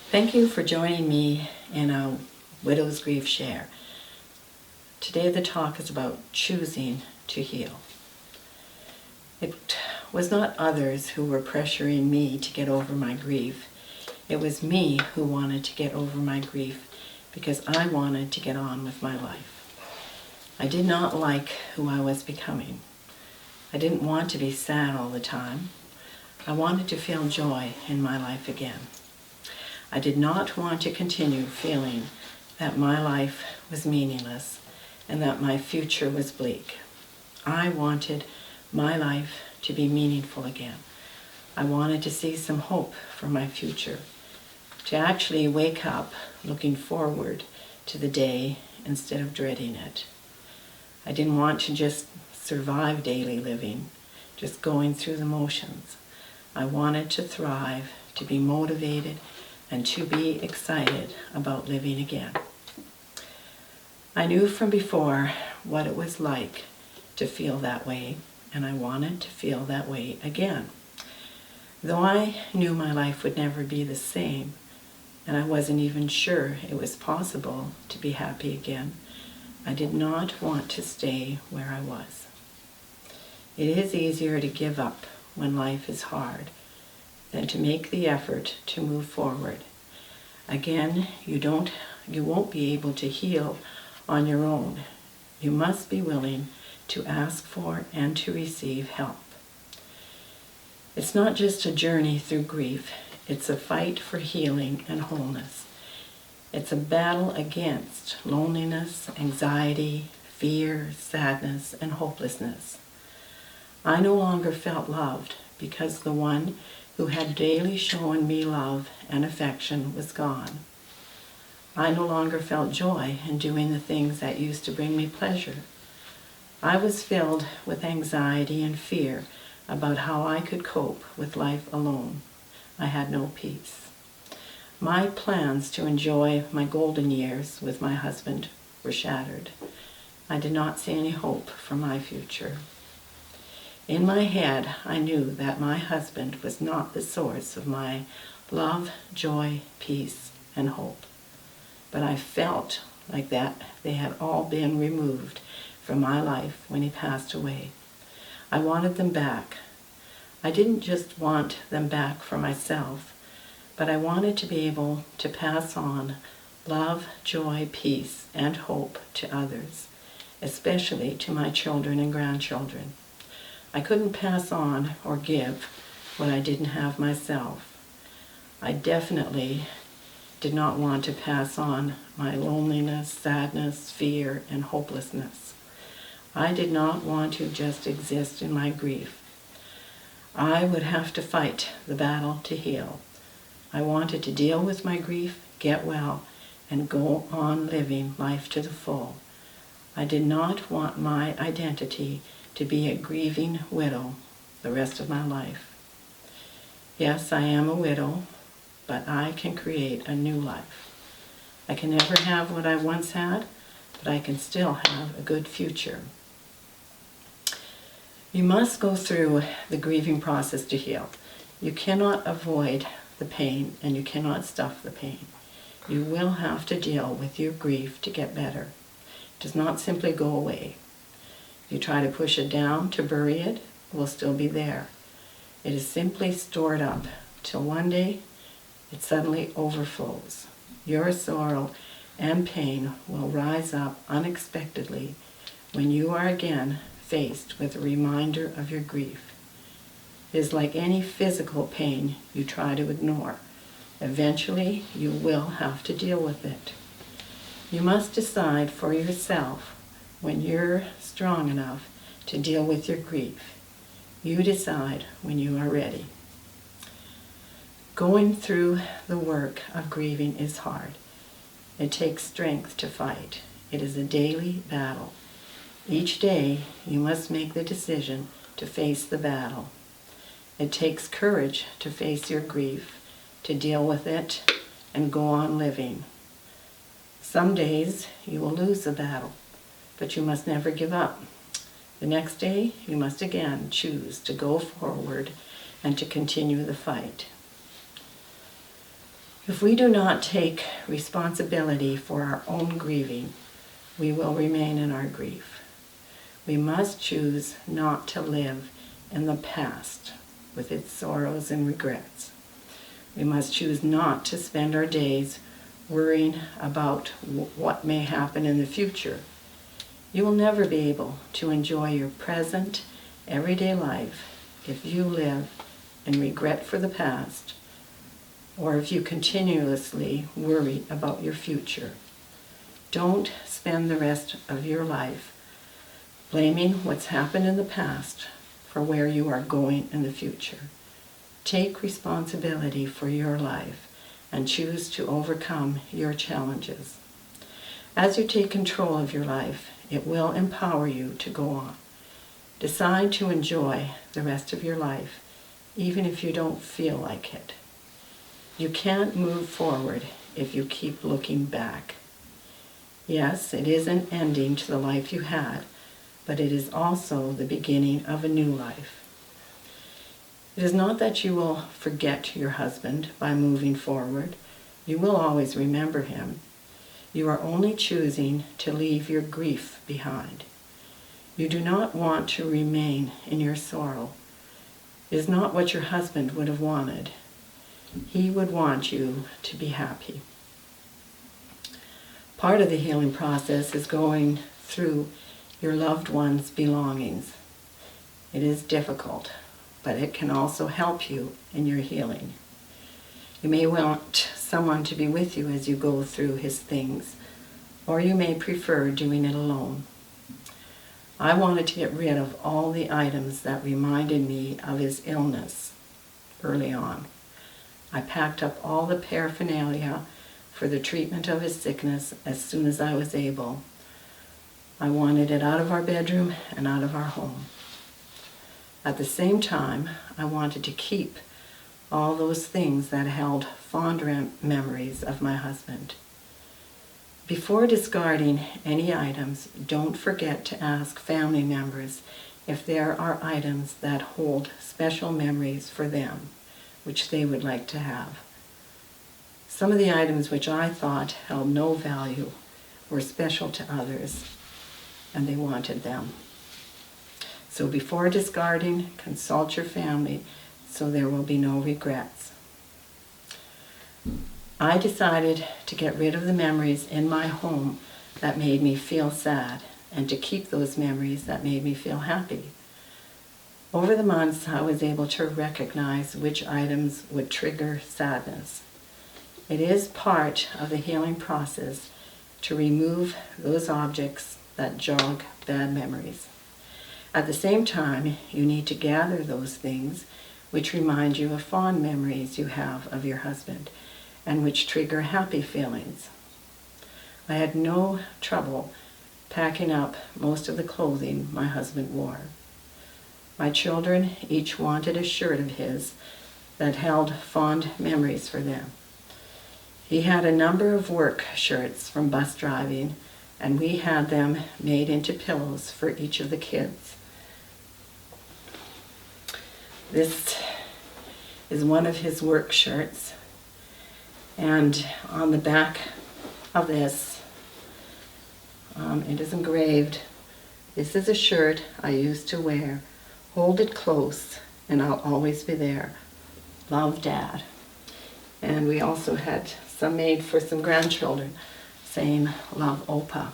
Thank you for joining me in a Widow's Grief Share. Today the talk is about choosing to heal. It was not others who were pressuring me to get over my grief. It was me who wanted to get over my grief because I wanted to get on with my life. I did not like who I was becoming. I didn't want to be sad all the time. I wanted to feel joy in my life again. I did not want to continue feeling that my life was meaningless and that my future was bleak. I wanted my life to be meaningful again. I wanted to see some hope for my future, to actually wake up looking forward to the day instead of dreading it. I didn't want to just survive daily living, just going through the motions. I wanted to thrive, to be motivated, and to be excited about living again. I knew from before what it was like to feel that way, and I wanted to feel that way again. Though I knew my life would never be the same, and I wasn't even sure it was possible to be happy again, I did not want to stay where I was. It is easier to give up when life is hard than to make the effort to move forward. Again, you won't be able to heal on your own. You must be willing to ask for and to receive help. It's not just a journey through grief, it's a fight for healing and wholeness. It's a battle against loneliness, anxiety, fear, sadness, and hopelessness. I no longer felt loved because the one who had daily shown me love and affection was gone. I no longer felt joy in doing the things that used to bring me pleasure. I was filled with anxiety and fear about how I could cope with life alone. I had no peace. My plans to enjoy my golden years with my husband were shattered. I did not see any hope for my future. In my head, I knew that my husband was not the source of my love, joy, peace, and hope. But I felt like that they had all been removed from my life when he passed away. I wanted them back. I didn't just want them back for myself, but I wanted to be able to pass on love, joy, peace, and hope to others, especially to my children and grandchildren. I couldn't pass on or give what I didn't have myself. I definitely did not want to pass on my loneliness, sadness, fear, and hopelessness. I did not want to just exist in my grief. I would have to fight the battle to heal. I wanted to deal with my grief, get well, and go on living life to the full. I did not want my identity to be a grieving widow the rest of my life. Yes, I am a widow, but I can create a new life. I can never have what I once had, but I can still have a good future. You must go through the grieving process to heal. You cannot avoid the pain, and you cannot stuff the pain. You will have to deal with your grief to get better. It does not simply go away. You try to push it down, to bury it, it will still be there. It is simply stored up till one day it suddenly overflows. Your sorrow and pain will rise up unexpectedly when you are again faced with a reminder of your grief. It is like any physical pain you try to ignore. Eventually, you will have to deal with it. You must decide for yourself when you're strong enough to deal with your grief. You decide when you are ready. Going through the work of grieving is hard. It takes strength to fight. It is a daily battle. Each day, you must make the decision to face the battle. It takes courage to face your grief, to deal with it, and go on living. Some days, you will lose the battle, but you must never give up. The next day, you must again choose to go forward and to continue the fight. If we do not take responsibility for our own grieving, we will remain in our grief. We must choose not to live in the past with its sorrows and regrets. We must choose not to spend our days worrying about what may happen in the future. You will never be able to enjoy your present, everyday life if you live in regret for the past, or if you continuously worry about your future. Don't spend the rest of your life blaming what's happened in the past for where you are going in the future. Take responsibility for your life and choose to overcome your challenges. As you take control of your life, it will empower you to go on. Decide to enjoy the rest of your life, even if you don't feel like it. You can't move forward if you keep looking back. Yes, it is an ending to the life you had, but it is also the beginning of a new life. It is not that you will forget your husband by moving forward. You will always remember him. You are only choosing to leave your grief behind. You do not want to remain in your sorrow. It is not what your husband would have wanted. He would want you to be happy. Part of the healing process is going through your loved one's belongings. It is difficult, but it can also help you in your healing. You may want someone to be with you as you go through his things, or you may prefer doing it alone. I wanted to get rid of all the items that reminded me of his illness early on. I packed up all the paraphernalia for the treatment of his sickness as soon as I was able. I wanted it out of our bedroom and out of our home. At the same time, I wanted to keep all those things that held fond memories of my husband. Before discarding any items, don't forget to ask family members if there are items that hold special memories for them, which they would like to have. Some of the items which I thought held no value were special to others, and they wanted them. So before discarding, consult your family so there will be no regrets. I decided to get rid of the memories in my home that made me feel sad and to keep those memories that made me feel happy. Over the months, I was able to recognize which items would trigger sadness. It is part of the healing process to remove those objects that jog bad memories. At the same time, you need to gather those things which remind you of fond memories you have of your husband and which trigger happy feelings. I had no trouble packing up most of the clothing my husband wore. My children each wanted a shirt of his that held fond memories for them. He had a number of work shirts from bus driving, and we had them made into pillows for each of the kids. This is one of his work shirts, and on the back of this, it is engraved, "This is a shirt I used to wear. Hold it close, and I'll always be there. Love, Dad." And we also had some made for some grandchildren, saying, "Love, Opa."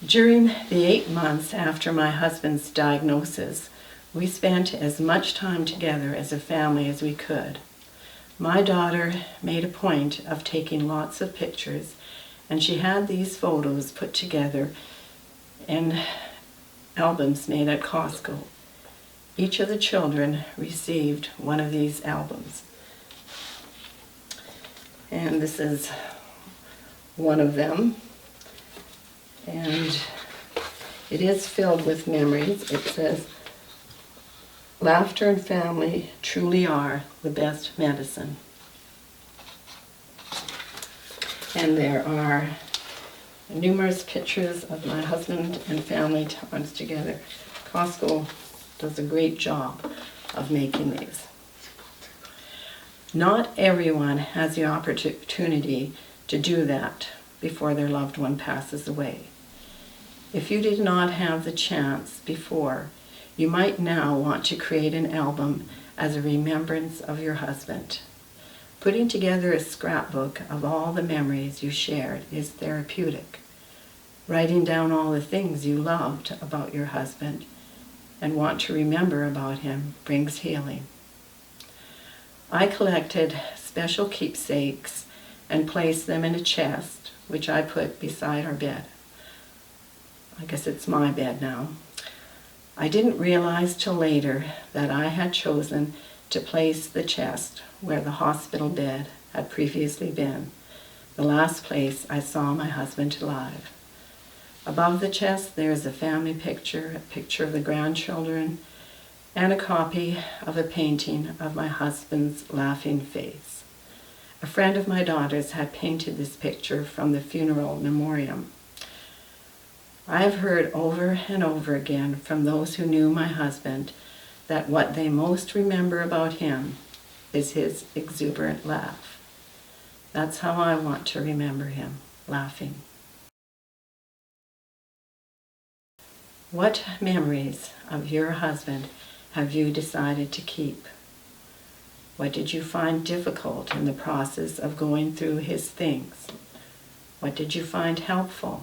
During the 8 months after my husband's diagnosis, we spent as much time together as a family as we could. My daughter made a point of taking lots of pictures, and she had these photos put together in albums made at Costco. Each of the children received one of these albums. And this is one of them. And it is filled with memories. It says, "Laughter and family truly are the best medicine." And there are numerous pictures of my husband and family times together. Costco does a great job of making these. Not everyone has the opportunity to do that before their loved one passes away. If you did not have the chance before, you might now want to create an album as a remembrance of your husband. Putting together a scrapbook of all the memories you shared is therapeutic. Writing down all the things you loved about your husband and want to remember about him brings healing. I collected special keepsakes and placed them in a chest, which I put beside our bed. I guess it's my bed now. I didn't realize till later that I had chosen to place the chest where the hospital bed had previously been, the last place I saw my husband alive. Above the chest there is a family picture, a picture of the grandchildren, and a copy of a painting of my husband's laughing face. A friend of my daughter's had painted this picture from the funeral memoriam. I have heard over and over again from those who knew my husband that what they most remember about him is his exuberant laugh. That's how I want to remember him, laughing. What memories of your husband have you decided to keep? What did you find difficult in the process of going through his things? What did you find helpful?